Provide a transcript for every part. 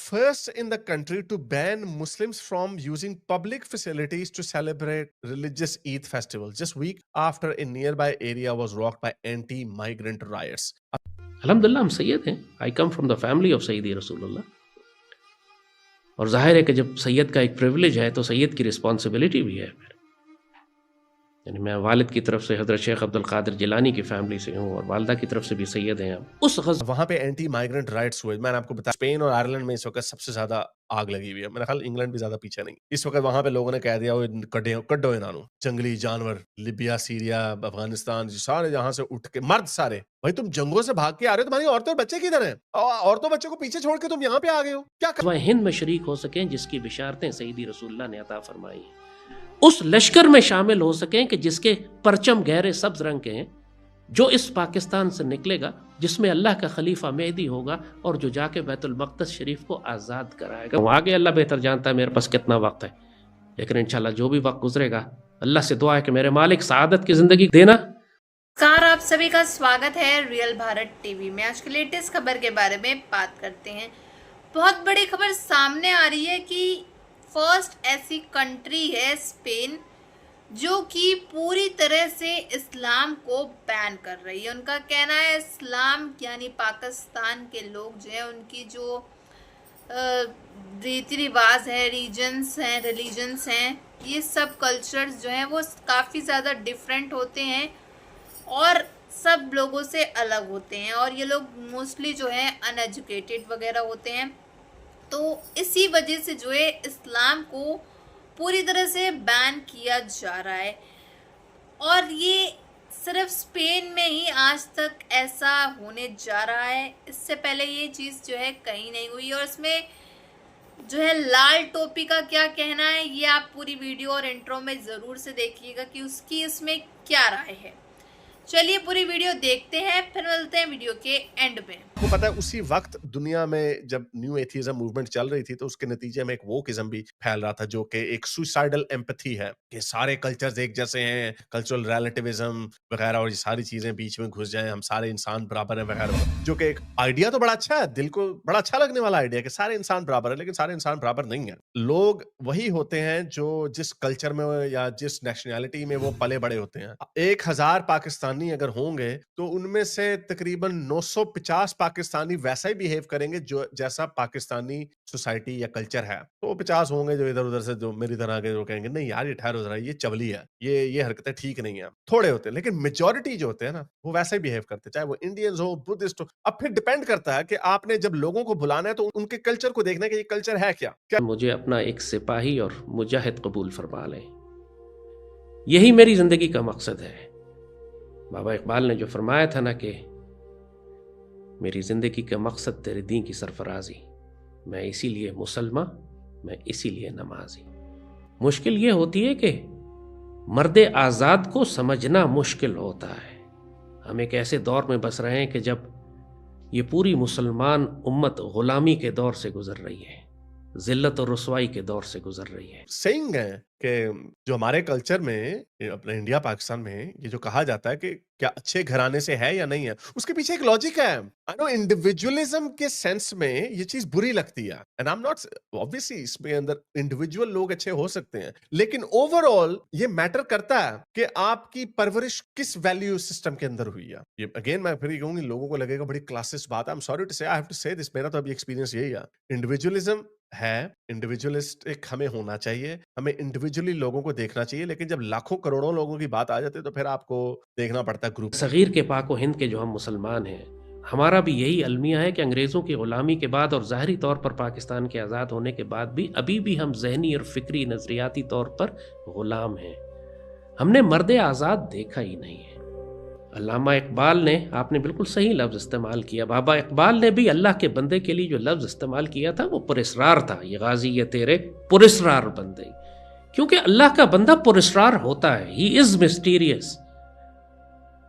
first in the country to ban Muslims from using public facilities to celebrate religious Eid festival, just week after a nearby area was rocked by anti-migrant riots. अल्हम्दुलिल्लाह हम सैयद हैं। I come from the family of सैयदी रसूलुल्लाह। और जाहिर है कि जब सैयद का एक प्रिविलेज है तो सैयद की रिस्पॉन्सिबिलिटी भी है। फिर यानी मैं वालिद की तरफ से हज़रत शेख अब्दुल कादिर जिलानी की फैमिली से हूँ और वालदा की तरफ से भी सैयद हैं। उस वहां पे एंटी माइग्रेंट राइट्स हुए। मैंने आपको बताया स्पेन और आयरलैंड में इस वक्त सबसे ज्यादा आग लगी हुई है। मेरा ख्याल इंग्लैंड भी ज्यादा पीछे नहीं। इस वक्त वहां पे लोगों ने कह दिया कड्डो इनानू, जंगली जानवर, लिबिया, सीरिया, अफगानिस्तान, सारे जहां से उठ के मर्द सारे, भाई तुम जंगों से भाग के आ रहे हो, तुम्हारी औरतें और बच्चे किधर हैं? औरतों बच्चों को पीछे छोड़ के तुम यहाँ पे आ गए हो, क्या वह हिंद में शरीक हो सकें जिसकी बिशारतें सैयदी रसूलुल्लाह ने अता फरमाई हैं, उस लश्कर में शामिल हो सकें कि जिसके परचम गहरे सब्ज रंग के हैं, जो इस पाकिस्तान से निकलेगा, जिसमें अल्लाह का खलीफा मेहदी होगा और जो जाके बैतुल मक़दस शरीफ को आज़ाद कराएगा। आगे अल्लाह बेहतर जानता है मेरे पास कितना वक्त है, लेकिन इंशाल्लाह जो भी वक्त गुजरेगा, अल्लाह से दुआ है कि मेरे मालिक सआदत की ज़िंदगी देना। नमस्कार, आप सभी का स्वागत है रियल भारत टीवी में। आज की लेटेस्ट खबर के बारे में बात करते हैं। बहुत बड़ी खबर सामने आ रही है कि फर्स्ट ऐसी कंट्री है स्पेन जो कि पूरी तरह से इस्लाम को बैन कर रही है। उनका कहना है इस्लाम यानी पाकिस्तान के लोग जो है उनकी जो रीति रिवाज है, रिलीजन्स हैं, ये सब कल्चर्स जो हैं वो काफ़ी ज़्यादा डिफरेंट होते हैं और सब लोगों से अलग होते हैं और ये लोग मोस्टली जो है अनएजुकेटेड वगैरह होते हैं। तो इसी वजह से जो है इस्लाम को पूरी तरह से बैन किया जा रहा है और ये सिर्फ स्पेन में ही आज तक ऐसा होने जा रहा है। इससे पहले ये चीज़ जो है कहीं नहीं हुई और इसमें जो है लाल टोपी का क्या कहना है ये आप पूरी वीडियो और इंट्रो में ज़रूर से देखिएगा कि उसकी इसमें क्या राय है। चलिए पूरी वीडियो देखते हैं, फिर मिलते हैं वीडियो के एंड में। आपको पता है उसी वक्त दुनिया में जब न्यू एथिज्म मूवमेंट चल रही थी तो उसके नतीजे में एक वोकिज्म भी फैल रहा था जो कि एक सुसाइडल एम्पैथी है कि सारे कल्चर्स एक जैसे हैं, कल्चरल रिलेटिविज्म वगैरह और ये सारी चीजें बीच में घुस जाएं, हम सारे इंसान बराबर हैं वगैरह, जो कि एक आइडिया तो बड़ा अच्छा है, दिल को बड़ा अच्छा लगने वाला आइडिया कि सारे इंसान बराबर है, लेकिन सारे इंसान बराबर नहीं है। लोग वही होते हैं जो जिस कल्चर में या जिस नेशनैलिटी में वो पले बड़े होते हैं। 1000 पाकिस्तानी अगर होंगे तो उनमें से तकरीबन 950 पाकिस्तानी वैसा ही बिहेव करेंगे जो जैसा पाकिस्तानी सोसाइटी या कल्चर है। तो 50 होंगे जो इधर उधर से जो मेरी तरह के जो कहेंगे नहीं यार ये ठहरो जरा, ये चवली है, ये हरकतें ठीक नहीं है। थोड़े होते हैं, लेकिन मेजॉरिटी जो होते हैं ना वो वैसा ही बिहेव करते हैं, चाहे वो इंडियंस हो, बुद्धिस्ट हो। अब फिर डिपेंड करता है कि आपने जब लोगों को बुलाना है तो उनके कल्चर को देखना है कि ये कल्चर है क्या। मुझे अपना एक सिपाही और मुजाहिद कबूल फरमा लें, यही मेरी जिंदगी का मकसद है। बाबा इकबाल ने जो फरमाया था ना कि मेरी ज़िंदगी का मकसद तेरे दीन की सरफराजी, मैं इसीलिए मुसलमान, मैं इसीलिए नमाजी। मुश्किल ये होती है कि मर्द आज़ाद को समझना मुश्किल होता है। हम एक ऐसे दौर में बस रहे हैं कि जब ये पूरी मुसलमान उम्मत ग़ुलामी के दौर से गुजर रही है, ज़िल्लत और रुसवाई के दौर से गुजर रही है। सेइंग है कि जो हमारे कल्चर में अपने इंडिया पाकिस्तान में ये जो कहा जाता है कि क्या अच्छे घराने से है या नहीं है, उसके पीछे एक लॉजिक है। आई नो इंडिविजुअलिज्म के सेंस में ये चीज बुरी लगती है and I am not, obviously इसमें अंदर इंडिविजुअल लोग अच्छे हो सकते हैं, लेकिन ओवरऑल ये मैटर करता है कि आपकी परवरिश किस वैल्यू सिस्टम के अंदर हुई है। ये अगेन मैं फिर कहूंगी, लोगों को लगेगा बड़ी क्लासिस्ट बात है, आई एम सॉरी टू से, आई हैव टू से दिस, मेरा तो अभी एक्सपीरियंस यही है। इंडिविजुअलिज्म है, इंडिविजुअलिस्टिक हमें होना चाहिए, हमें इंडिविजुअली लोगों को देखना चाहिए, लेकिन जब लाखों करोड़ों लोगों की बात आ जाती है तो फिर आपको देखना पड़ता है ग्रुप। सगीर के पाको हिंद के जो हम मुसलमान हैं, हमारा भी यही अलमिया है कि अंग्रेज़ों की ग़ुलामी के बाद और ज़ाहरी तौर पर पाकिस्तान के आज़ाद होने के बाद भी अभी भी हम जहनी और फ़िक्री नज़रियाती तौर पर ग़ुलाम हैं। हमने मर्द आज़ाद देखा ही नहीं है। अल्लामा इकबाल ने, आपने बिल्कुल सही लफ्ज़ इस्तेमाल किया, बाबा इकबाल ने भी अल्लाह के बंदे के लिए जो लफ्ज़ इस्तेमाल किया था वो पुरस्रार था। ये गाजी ये तेरे पुरस्रार बंदे, क्योंकि अल्लाह का बंदा पुरस्रार होता है, ही इज़ मिस्टीरियस।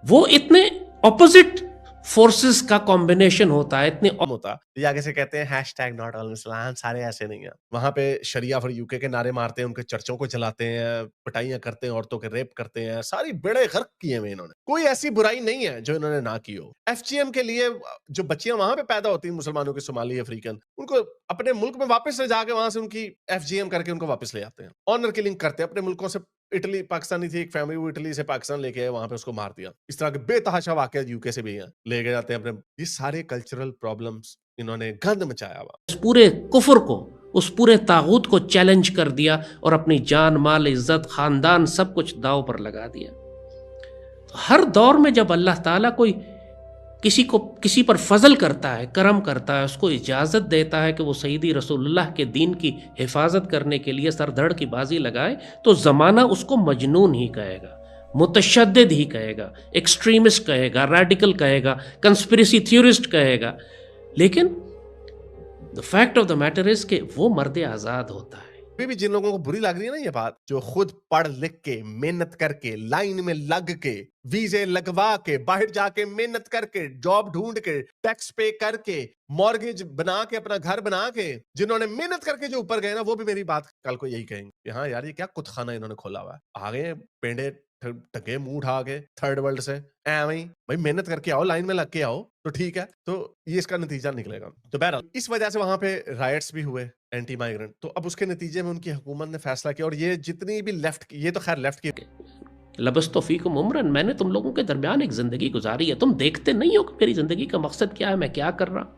वो इतने ऑपोजिट फोर्सेस का कॉम्बिनेशन होता है, इतने होता, ये आगे से कहते हैं हैशटैग नॉट ऑल मुसलमान, सारे ऐसे नहीं है। वहाँ पे शरिया फॉर यूके के नारे मारते हैं, उनके चर्चों को जलाते हैं, पिटाइयाँ करते हैं, औरतों के रेप करते हैं, सारी बेड़े गर्क किए हुए इन्होंने। कोई ऐसी बुराई नहीं है जो इन्होंने ना की हो। एफजीएम के लिए जो बच्चियां वहां पे पैदा होती हैं मुसलमानों के, सोमाली अफ्रीकन, उनको अपने मुल्क में वापस ले जाके वहां से उनकी एफजीएम करके उनको वापस ले आते हैं, ऑनर किलिंग करते हैं अपने मुल्कों से। इटली पाकिस्तानी थी एक फैमिली, वो इटली से पाकिस्तान लेके आए, वहां पे उसको मार दिया। इस तरह के बेतहाशा वाकया यूके से भी हैं, ले गए जाते हैं अपने। ये सारे कल्चरल प्रॉब्लम्स इन्होंने गंद मचाया हुआ। उस पूरे कुफर को, उस पूरे तागूत को चैलेंज कर दिया और अपनी जान, माल, इज्जत, खानदान सब कुछ दांव पर लगा दिया। तो हर दौर में जब अल्लाह ताला कोई किसी पर फजल करता है, करम करता है, उसको इजाज़त देता है कि वो सईदी रसूलुल्लाह के दीन की हिफाजत करने के लिए सरधड़ की बाजी लगाए, तो ज़माना उसको मजनून ही कहेगा, मुतशद्दिद ही कहेगा, एक्सट्रीमिस्ट कहेगा, रेडिकल कहेगा, कंस्पिरेसी थ्योरिस्ट कहेगा। लेकिन the fact of the matter is कि वो मर्द आज़ाद होता है। अभी भी जिन लोगों को बुरी लग रही है ना ये बात, जो खुद पढ़ लिख के, मेहनत करके, लाइन में लग के, वीजे लगवा के, बाहर जाके मेहनत करके, जॉब ढूंढ के, टैक्स पे करके, मॉर्गेज बना के, अपना घर बना के, जिन्होंने मेहनत करके जो ऊपर गए ना, वो भी मेरी बात कल को यही कहेंगे, हाँ यार ये क्या कुतखाना इन्होंने खोला हुआ है, आ गए पेंडे टके मुंह उठा के थर्ड वर्ल्ड से, ऐਵੇਂ भाई मेहनत करके आओ, लाइन में लग के आओ तो ठीक है। तो ये इसका नतीजा निकलेगा। तो बहरहाल इस वजह से वहां पे राइट्स भी हुए एंटी माइग्रेंट। तो अब उसके नतीजे में उनकी हुकूमत ने फैसला किया, और ये जितनी भी लेफ्ट की, ये तो खैर लेफ्ट की, लबस्तो फीकुम उम्रन, मैंने तुम लोगों के दरमियान एक जिंदगी गुजारी है, तुम देखते नहीं हो कि मेरी जिंदगी का मकसद क्या है, मैं क्या कर रहा हूं।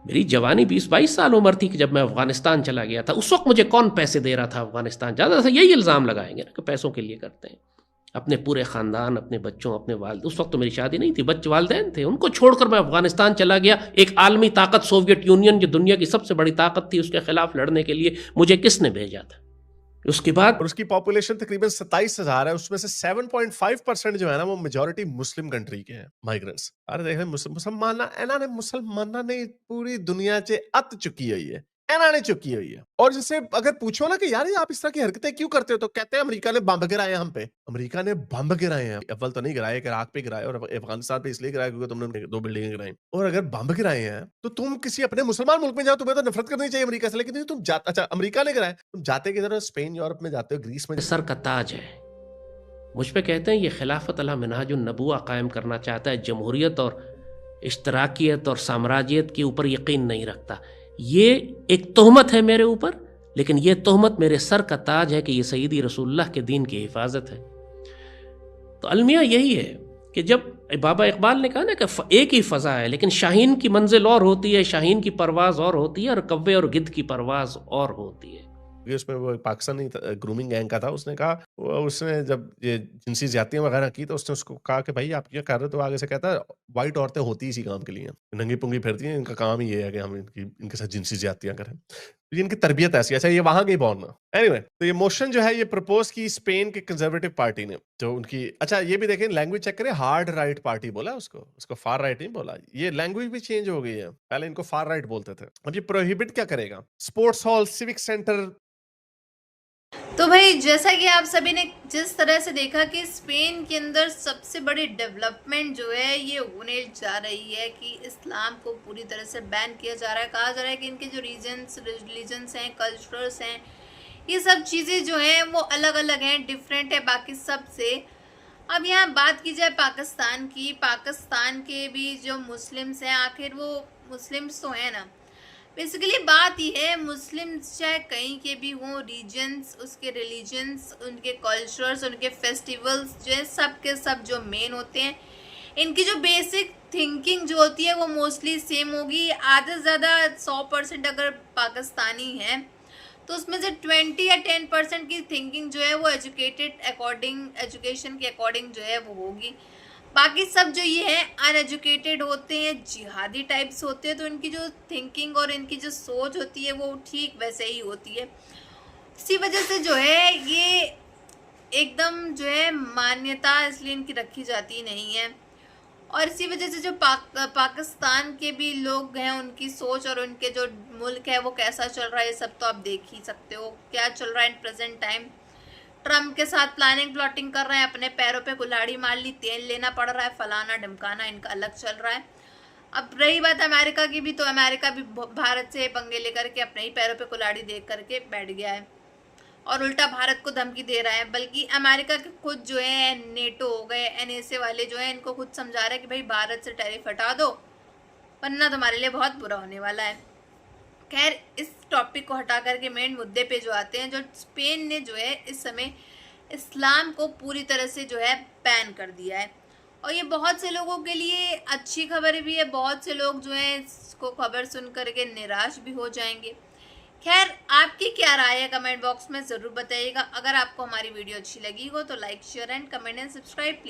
मेरी जवानी 20-22 साल उम्र थी कि जब मैं अफगानिस्तान चला गया था। उस वक्त मुझे कौन पैसे दे रहा था अफगानिस्तान? ज़्यादा से यही इल्ज़ाम लगाएंगे ना कि पैसों के लिए करते हैं। अपने पूरे ख़ानदान, अपने बच्चों, अपने वालिद, उस वक्त तो मेरी शादी नहीं थी, बच्चे वालिदैन थे, उनको छोड़कर मैं अफगानिस्तान चला गया। एक आलमी ताकत सोवियत यूनियन, जो दुनिया की सबसे बड़ी ताकत थी, उसके खिलाफ लड़ने के लिए मुझे किसने भेजा था? उसके बाद, और उसकी पॉपुलेशन तकरीबन 27,000 है, उसमें से 7.5% जो है ना वो मेजॉरिटी मुस्लिम कंट्री के हैं माइग्रेंट्स। अरे देख मुसलमाना ने पूरी दुनिया च अत चुकी हुई है, इन्होंने चुकी हुई है। और जैसे अगर पूछो ना कि यार ये आप इस तरह की हरकतें क्यों करते हो, तो कहते हैं अमेरिका ने बम गिराए हम पे। अमेरिका ने बम गिराए हैं, अव्वल तो नहीं गिराए, इराक पे गिराए और अफगानिस्तान पे इसलिए गिराए क्योंकि तुमने 2 बिल्डिंगें गिराई। और अगर बम गिराए हैं तो तुम किसी अपने मुसलमान मुल्क में जाओ, तुम्हें तो नफरत करनी चाहिए अमेरिका से, लेकिन तुम जाते, अच्छा अमेरिका ने गिराए, तुम जाते किधर हो? स्पेन, यूरोप में जाते हो, ग्रीस में। सर का ताज है मुझ पे, कहते हैं ये खिलाफत अला मिनहाजुन नबुआ कायम करना चाहता है, जमहूरियत और इश्तराकियत और साम्राज्यत के ऊपर यकीन नहीं रखता। ये एक तोहमत है मेरे ऊपर, लेकिन ये तोहमत मेरे सर का ताज है कि ये सईदी रसूलुल्लाह के दीन की हिफाजत है। तो अलमिया यही है कि जब बाबा इकबाल ने कहा ना कि एक ही फ़ज़ा है, लेकिन शाहीन की मंजिल और होती है, शाहीन की परवाज़ और होती है, और कव्वे और गिद्ध की परवाज़ और होती है। उसमें वो पाकिस्तानी ग्रूमिंग गैंग का था, उसने कहा, उसने जब ये जिनसी ज्यादतियां वगैरह की तो उसने उसको कहा कि भाई आप क्या कर रहे हो, तो आगे से कहता है वाइट औरतें होती इसी काम के लिए, नंगी पुंगी फिरती हैं, इनका काम ही ये है कि हम इनके साथ जिनसी ज्यादतियां करें। तो इनकी तरबियत ऐसी। अच्छा ये वहां गई बॉर्न ना। एनीवे, तो ये मोशन जो है ये प्रपोज की स्पेन के कंजर्वेटिव पार्टी ने, जो उनकी, अच्छा ये भी देखें लैंग्वेज चेक करें, हार्ड राइट पार्टी बोला उसको फार राइट नहीं बोला। ये लैंग्वेज भी चेंज हो गई है, पहले इनको फार राइट बोलते थे। अब ये प्रोहिबिट क्या करेगा? Sports hall, civic centre. तो भाई जैसा कि आप सभी ने जिस तरह से देखा कि स्पेन के अंदर सबसे बड़ी डेवलपमेंट जो है ये होने जा रही है कि इस्लाम को पूरी तरह से बैन किया जा रहा है। कहा जा रहा है कि इनके जो रिलीजन्स हैं, कल्चरल्स हैं, ये सब चीज़ें जो हैं वो अलग अलग हैं, डिफरेंट है बाकी सब से। अब यहाँ बात की जाए पाकिस्तान की, पाकिस्तान के भी जो मुस्लिम्स हैं, आखिर वो मुस्लिम्स तो हैं ना। बेसिकली बात यह है, मुस्लिम्स चाहे कहीं के भी हों, रीजन्स, उसके रिलीजन्स, उनके कल्चर्स, उनके फेस्टिवल्स जो है सब के सब जो मेन होते हैं, इनकी जो बेसिक थिंकिंग जो होती है वो मोस्टली सेम होगी। आधे से ज़्यादा 100% अगर पाकिस्तानी है तो उसमें से 20 या 10% की थिंकिंग जो है वो एजुकेशन के अकॉर्डिंग जो है वो होगी। बाकी सब जो ये है अनएजुकेटेड होते हैं, जिहादी टाइप्स होते हैं, तो इनकी जो थिंकिंग और इनकी जो सोच होती है वो ठीक वैसे ही होती है। इसी वजह से जो है ये एकदम जो है मान्यता इसलिए इनकी रखी जाती नहीं है। और इसी वजह से जो पाकिस्तान के भी लोग हैं, उनकी सोच और उनके जो मुल्क है वो कैसा चल रहा है, ये सब तो आप देख ही सकते हो क्या चल रहा है इन प्रेजेंट टाइम। ट्रम्प के साथ प्लानिंग प्लॉटिंग कर रहे हैं, अपने पैरों पे कुल्हाड़ी मार ली, तेल लेना पड़ रहा है, फलाना ढमकाना, इनका अलग चल रहा है। अब रही बात अमेरिका की भी, तो अमेरिका भी भारत से पंगे लेकर के अपने ही पैरों पे कुल्हाड़ी दे करके बैठ गया है और उल्टा भारत को धमकी दे रहा है। बल्कि अमेरिका के खुद जो है नेटो हो गए, एनएसए वाले जो है, इनको खुद समझा रहा है कि भाई भारत से टैरिफ हटा दो वरना तुम्हारे लिए बहुत बुरा होने वाला है। खैर, इस टॉपिक को हटा करके मेन मुद्दे पे जो आते हैं, जो स्पेन ने जो है इस समय इस्लाम को पूरी तरह से जो है बैन कर दिया है और ये बहुत से लोगों के लिए अच्छी खबर भी है। बहुत से लोग जो है इसको खबर सुन करके निराश भी हो जाएंगे। खैर, आपकी क्या राय है कमेंट बॉक्स में ज़रूर बताइएगा। अगर आपको हमारी वीडियो अच्छी लगी हो तो like share and comment and subscribe please.